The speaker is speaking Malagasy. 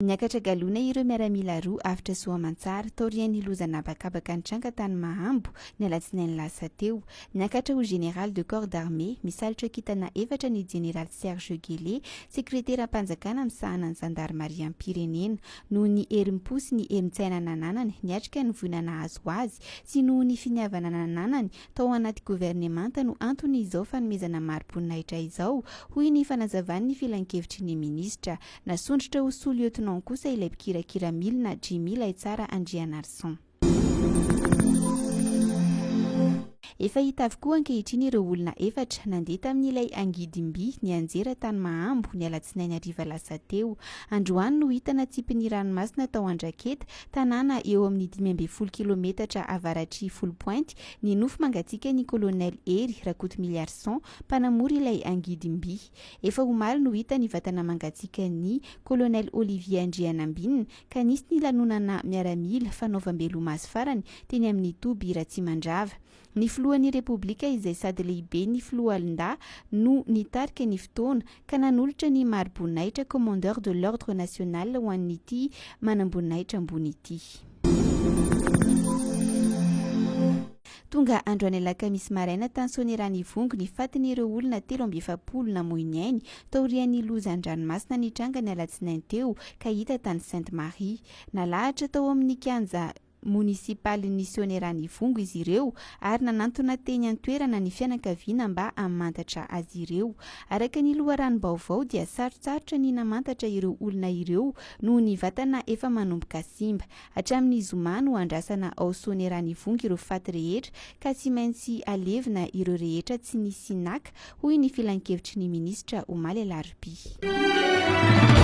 Niakatra galona ireo miaramila roa afitra Soamantsara taorian'ny lozana bakabaka ny tranga tany Mahambo ny alatsinainy lasa teo. Niakatra ho général de corps d'armée misalotra kintana efatra ny général Serge Guélé, sekretera mpanjakana misahanany zandarmaria am-pirenena, noho ny herim-po sy ny herim-tsaina nananany niatrika ny vonana azo azy sy noho ny finiavana nananany tao anaty governemanta no antony izao fanomezana mari-boninahitra izao, hoy ny fanazavany filan-kevitry ny minisitra. Nasondrotra ho sous-lieutenant kosa ilay mpikirakira milina Jimmy Laitsara Andrianarson. Efa hita avokoa ankehitriny ireo olona efatra nandeha tamin'ilay angidimby ny anjera tany Mahambo ny alatsinainy hariva lasa teo. Androany no hita natsipin'ny ranomasina tao Andraketa, tanàna eo amin'ny 12 kilometatra avaratry Full Point, ny nofo mangatsiaka ny colonel Hery Rakotomiliarson mpanamory ilay angidimby. Efa omaly no hita ny vatana mangatsiaka ny colonel Olivier Andrianambinina ka nisy ny lanonana miaramila fanaovam-belomaso farany teny amin'ny Toby Ratsimandrava. Ny filohan'ny Repoblika izay sady lehibe ny filohalonda no nitarika ny fotoana ka nanolotra ny mari-boninahitra commandeur de l'ordre national ho an'ity manam-boninahitra ambony ity. Tonga andro any alakamisy maraina tany Soanieran'Ivongo ny fatin'ireo olona 17 namoy ny ainy taorian'ny lozan-dranomasina ny tranga ny alatsinainy teo ka hita tany Sainte-Marie. Nalahatra tao amin'ny kianja munisipalin'ny Soanieran'Ivongo izy ireo ary nanantona teny an-toerana ny fianakaviana mba hamantatra azy ireo. Araka ny loharanom-baovao dia sarotsarotra ny namantatra ireo olona ireo noho ny vatana efa manomboka simba. Hatramin'ny zoma no andrasana ao Soanieran'Ivongo ireo faty rehetra ka tsy maintsy alevina ireo rehetra tsy nisy naka, hoy ny filan-kevitry ny minisitra Omaly Alarobia.